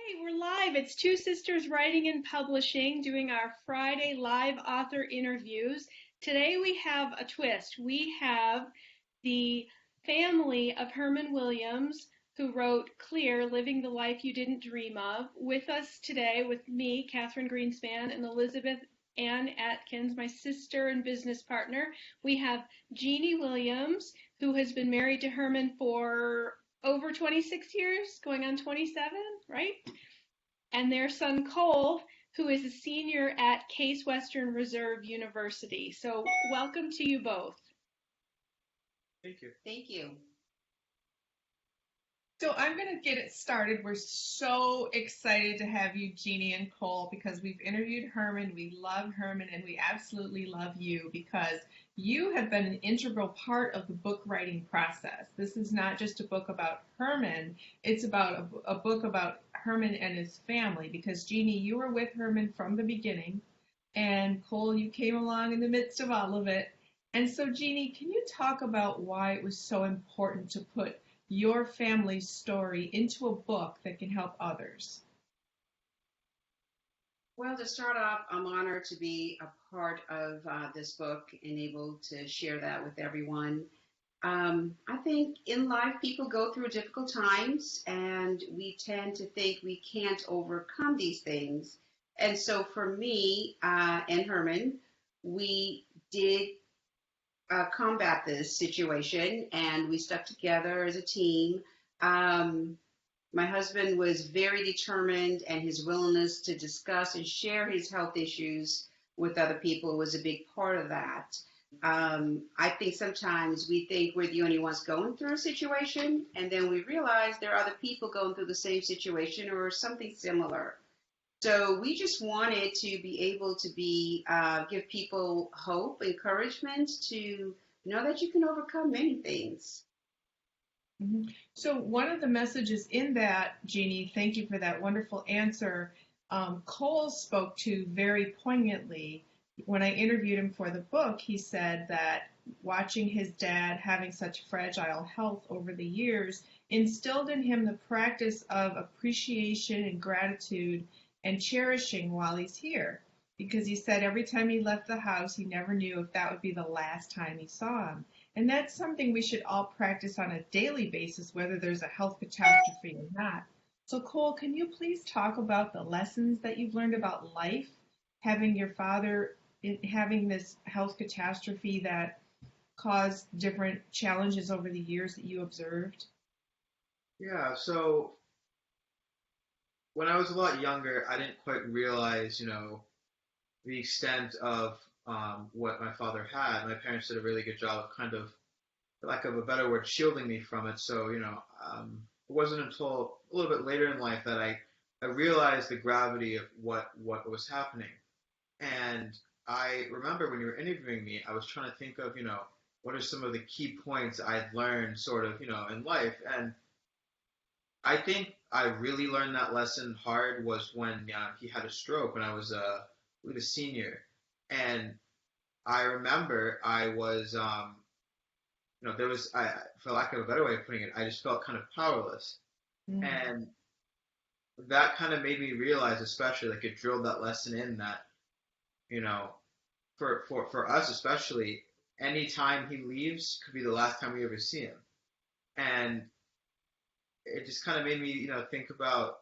Hey, we're live. It's Two Sisters Writing and Publishing doing our Friday live author interviews. Today we have a twist. We have the family of Herman Williams, who wrote Clear, Living the Life You Didn't Dream of, with us today with me, Catherine Greenspan, and Elizabeth Ann Atkins, my sister and business partner. We have Jeannie Williams, who has been married to Herman for over 26 years, going on 27, right? And their son Cole, who is a senior at Case Western Reserve University. So welcome to you both. Thank you. Thank you. So I'm going to get it started. We're so excited to have you, Jeannie and Cole, because we've interviewed Herman. We love Herman, and we absolutely love you because you have been an integral part of the book writing process. This is not just a book about Herman. It's about a book about Herman and his family, because, Jeannie, you were with Herman from the beginning, and Cole, you came along in the midst of all of it. And so, Jeannie, can you talk about why it was so important to put your family's story into a book that can help others? Well, to start off, I'm honored to be a part of this book and able to share that with everyone. I think in life people go through difficult times and we tend to think we can't overcome these things. And so for me and Herman, we did combat this situation, and we stuck together as a team. My husband was very determined, and his willingness to discuss and share his health issues with other people was a big part of that. I think sometimes we think we're the only ones going through a situation, and then we realize there are other people going through the same situation or something similar. So we just wanted to be able to give people hope, encouragement to know that you can overcome many things. Mm-hmm. So one of the messages in that, Jeannie, thank you for that wonderful answer, Cole spoke to very poignantly. When I interviewed him for the book, he said that watching his dad having such fragile health over the years instilled in him the practice of appreciation and gratitude and cherishing while he's here. Because he said every time he left the house, he never knew if that would be the last time he saw him. And that's something we should all practice on a daily basis, whether there's a health catastrophe or not. So, Cole, can you please talk about the lessons that you've learned about life, having your father having this health catastrophe that caused different challenges over the years that you observed? Yeah, so when I was a lot younger, I didn't quite realize, the extent of what my father had. My parents did a really good job of kind of, for lack of a better word, shielding me from it. So, it wasn't until a little bit later in life that I realized the gravity of what was happening. And I remember when you were interviewing me, I was trying to think of, what are some of the key points I'd learned sort of, in life. And I think I really learned that lesson hard was when he had a stroke when I was a senior. And I remember I was, for lack of a better way of putting it, I just felt kind of powerless. Mm. And that kind of made me realize, especially, like it drilled that lesson in that, for us especially, any time he leaves could be the last time we ever see him. And it just kind of made me, think about,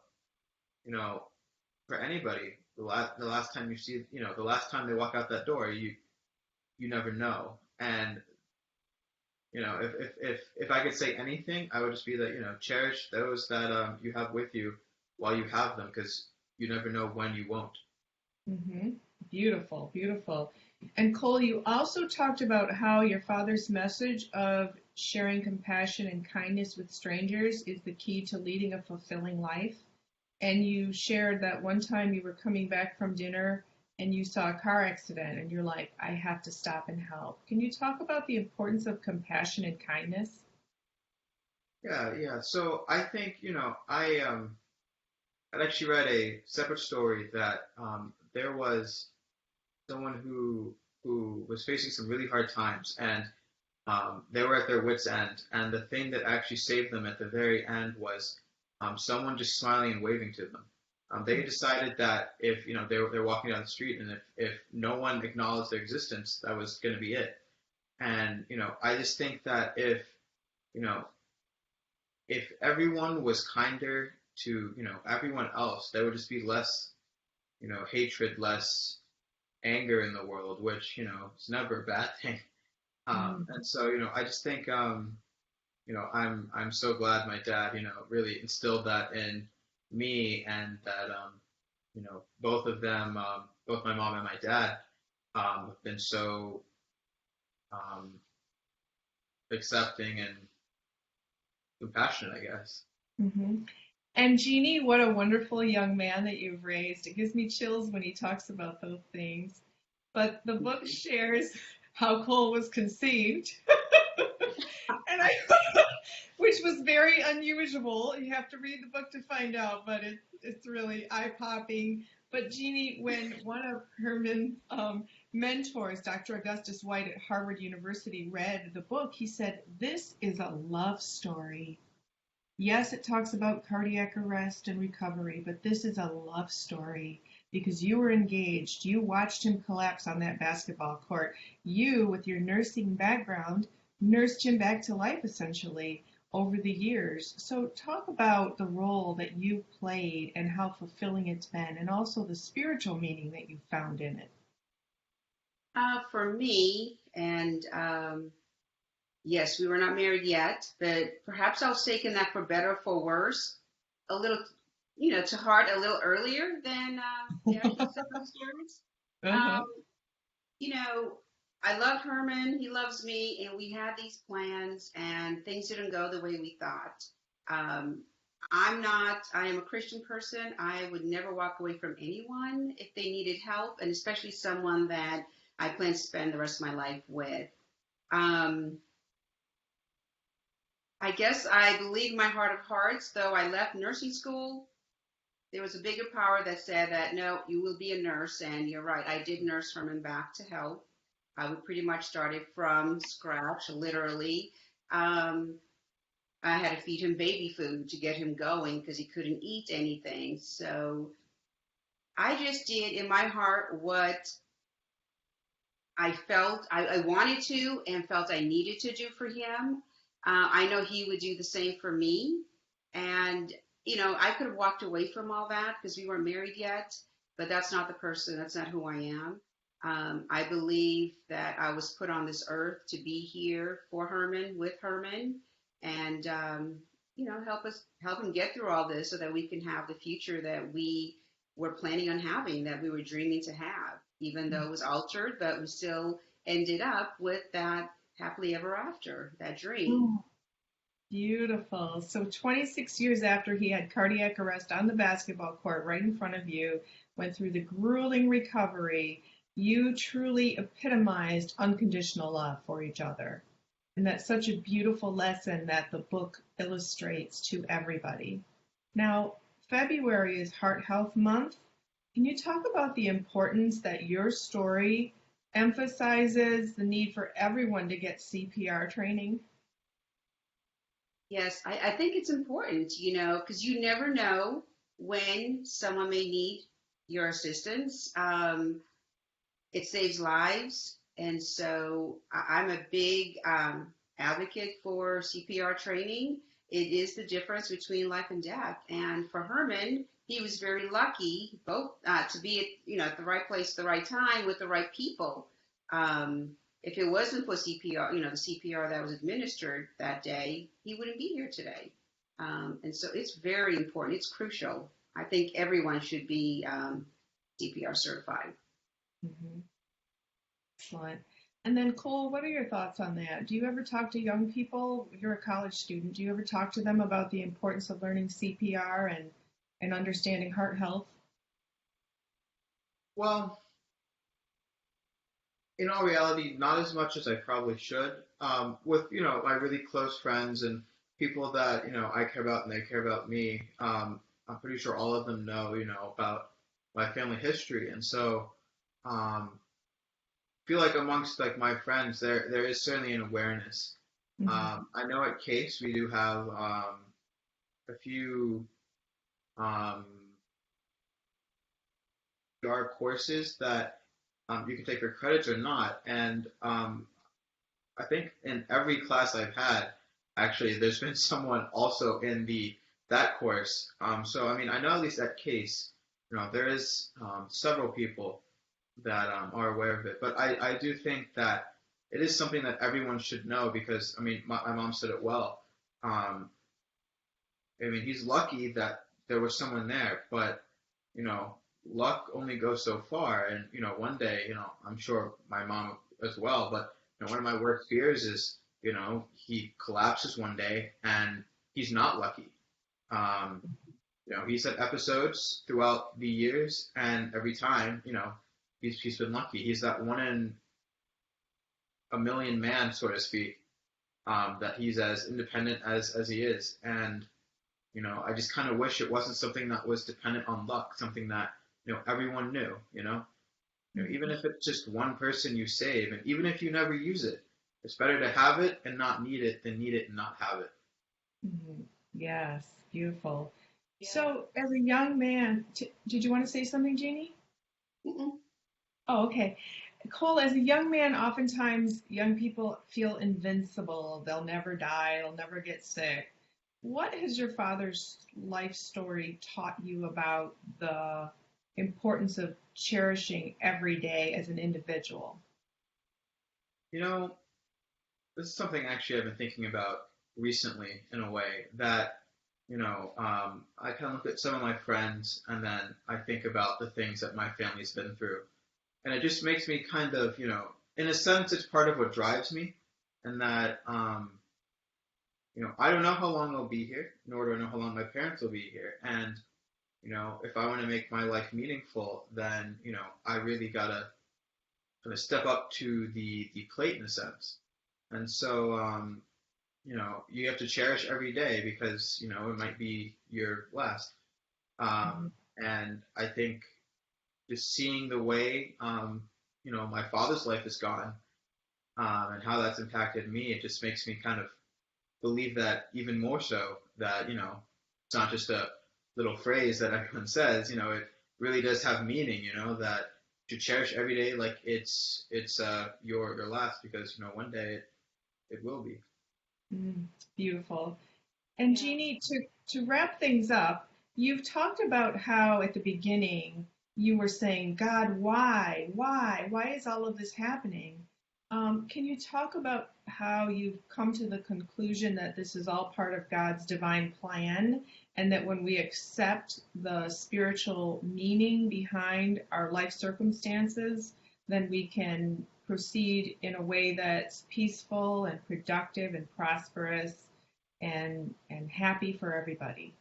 for anybody, the last time you see, the last time they walk out that door, you never know. And, if I could say anything, I would just be that, cherish those that you have with you while you have them, because you never know when you won't. Mm-hmm. Beautiful, beautiful. And Cole, you also talked about how your father's message of sharing compassion and kindness with strangers is the key to leading a fulfilling life. And you shared that one time you were coming back from dinner and you saw a car accident and you're like, I have to stop and help. Can you talk about the importance of compassion and kindness? Yeah. So I think, I'd actually read a separate story that there was someone who was facing some really hard times, and they were at their wits' end. And the thing that actually saved them at the very end was someone just smiling and waving to them. They decided that if they're walking down the street, and if no one acknowledged their existence, that was going to be it. And I just think that you know if everyone was kinder to everyone else, there would just be less hatred, less anger in the world, which is never a bad thing. And so I just think I'm so glad my dad really instilled that in me, and that both of them, both my mom and my dad, have been so um, accepting and compassionate, I guess. Mm-hmm. And Jeannie, what a wonderful young man that you've raised. It gives me chills when he talks about those things. But the book shares how Cole was conceived, and which was very unusual. You have to read the book to find out, but it's really eye-popping. But Jeannie, when one of Herman's mentors, Dr. Augustus White at Harvard University, read the book, he said, "This is a love story. Yes, it talks about cardiac arrest and recovery, but this is a love story because you were engaged. You watched him collapse on that basketball court. You, with your nursing background, nursed him back to life essentially over the years." So talk about the role that you played and how fulfilling it's been, and also the spiritual meaning that you found in it. For me, and yes, we were not married yet, but perhaps I was taking that for better or for worse, a little, to heart a little earlier than the actual circumstance. Uh-huh. I love Herman, he loves me, and we had these plans, and things didn't go the way we thought. I am a Christian person. I would never walk away from anyone if they needed help, and especially someone that I plan to spend the rest of my life with. I guess I believe in my heart of hearts, though I left nursing school, there was a bigger power that said that, no, you will be a nurse. And you're right, I did nurse Herman back to health. We pretty much started from scratch, literally. I had to feed him baby food to get him going because he couldn't eat anything. So I just did in my heart what I felt I wanted to and felt I needed to do for him. I know he would do the same for me. And, I could have walked away from all that because we weren't married yet, but that's not the person, that's not who I am. I believe that I was put on this earth to be here for Herman, with Herman, and, help him get through all this so that we can have the future that we were planning on having, that we were dreaming to have, even though it was altered, but we still ended up with that happily ever after, that dream. Beautiful. So 26 years after he had cardiac arrest on the basketball court right in front of you, went through the grueling recovery, you truly epitomized unconditional love for each other. And that's such a beautiful lesson that the book illustrates to everybody. Now, February is Heart Health Month. Can you talk about the importance that your story emphasizes the need for everyone to get CPR training? Yes, I think it's important, because you never know when someone may need your assistance. It saves lives. And so I'm a big advocate for CPR training. It is the difference between life and death. And for Herman, he was very lucky both to be at the right place at the right time with the right people. If it wasn't for CPR, the CPR that was administered that day, he wouldn't be here today. And so it's very important. It's crucial. I think everyone should be CPR certified. Mm-hmm. Excellent. And then, Cole, what are your thoughts on that? Do you ever talk to young people? You're a college student. Do you ever talk to them about the importance of learning CPR and understanding heart health? Well, in all reality, not as much as I probably should. With my really close friends and people that I care about and they care about me, I'm pretty sure all of them know about my family history, and so I feel like amongst my friends there is certainly an awareness. Mm-hmm. I know at Case we do have a few there are courses that you can take for credits or not. And I think in every class I've had, actually, there's been someone also in that course. So I mean, I know at least at Case, there is several people that are aware of it. But I do think that it is something that everyone should know because I mean, my mom said it well. I mean, he's lucky that there was someone there, but luck only goes so far. And one day, I'm sure my mom as well. But one of my worst fears is, he collapses one day and he's not lucky. He's had episodes throughout the years, and every time, he's been lucky. He's that one in a million man, so to speak, that he's as independent as he is. And I just kind of wish it wasn't something that was dependent on luck, something that, everyone knew, even if it's just one person you save, and even if you never use it, it's better to have it and not need it than need it and not have it. Mm-hmm. Yes, beautiful. Yeah. So, as a young man, did you want to say something, Jeannie? Mm-mm. Oh, okay. Cole, as a young man, oftentimes young people feel invincible. They'll never die. They'll never get sick. What has your father's life story taught you about the importance of cherishing every day as an individual? This is something actually I've been thinking about recently in a way that, I kind of look at some of my friends and then I think about the things that my family's been through. And it just makes me kind of, in a sense, it's part of what drives me. And that, I don't know how long I'll be here, nor do I know how long my parents will be here. And, if I want to make my life meaningful, then, I really got to kind of step up to the plate in a sense. And so, you have to cherish every day because, it might be your last. And I think just seeing the way, my father's life has gone, and how that's impacted me, it just makes me kind of believe that even more so that, it's not just a little phrase that everyone says, it really does have meaning, that to cherish every day like it's your last because, one day it will be. Beautiful. And Jeannie, to wrap things up, you've talked about how at the beginning you were saying, God, why is all of this happening? Can you talk about how you've come to the conclusion that this is all part of God's divine plan, and that when we accept the spiritual meaning behind our life circumstances, then we can proceed in a way that's peaceful and productive and prosperous and happy for everybody?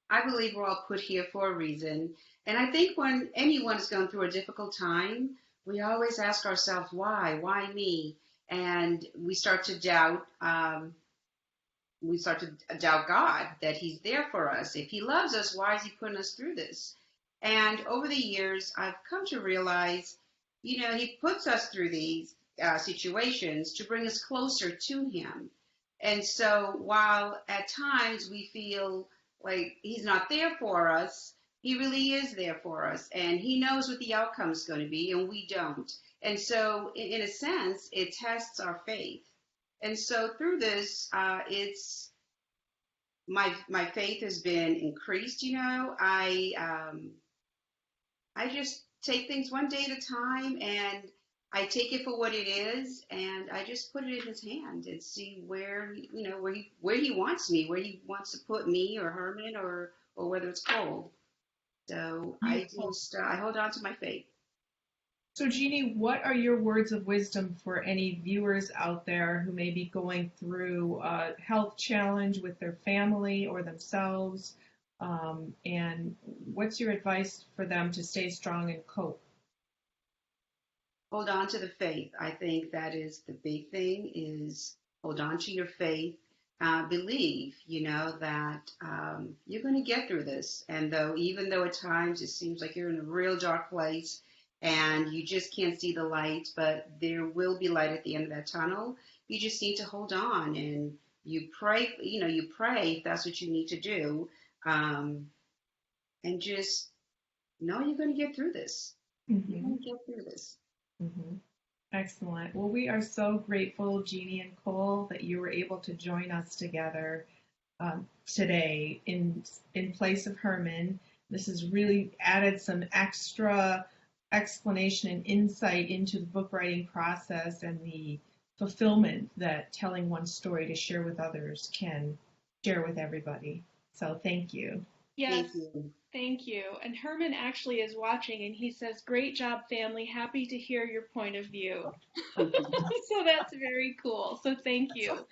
I believe we're all put here for a reason. And I think when anyone is going through a difficult time, we always ask ourselves, why? Why me? And we start to doubt. We start to doubt God, that He's there for us. If He loves us, why is He putting us through this? And over the years, I've come to realize, He puts us through these situations to bring us closer to Him. And so while at times we feel like He's not there for us, He really is there for us. And He knows what the outcome is going to be, and we don't. And so in a sense, it tests our faith. And so through this, it's my faith has been increased. I just take things one day at a time, and I take it for what it is, and I just put it in His hand and see where He wants me, where He wants to put me or Herman or whether it's cold. So I hold on to my faith. So Jeannie, what are your words of wisdom for any viewers out there who may be going through a health challenge with their family or themselves? And what's your advice for them to stay strong and cope? Hold on to the faith. I think that is the big thing, is hold on to your faith. Believe, that you're going to get through this. And even though at times it seems like you're in a real dark place and you just can't see the light, but there will be light at the end of that tunnel. You just need to hold on, and you pray, if that's what you need to do. and just know you're going to get through this. You're going to get through this. Excellent. Well, we are so grateful, Jeannie and Cole, that you were able to join us together today in place of Herman. This has really added some extra explanation and insight into the book writing process and the fulfillment that telling one story to share with others can share with everybody. So thank you. Yes, Thank you. thank you. And Herman actually is watching and he says, "Great job, family. Happy to hear your point of view." So that's very cool. So thank you.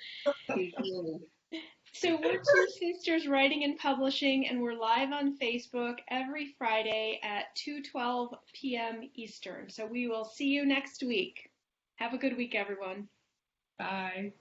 Thank you. So we're Two Sisters Writing and Publishing, and we're live on Facebook every Friday at 2:12 p.m. Eastern. So we will see you next week. Have a good week, everyone. Bye.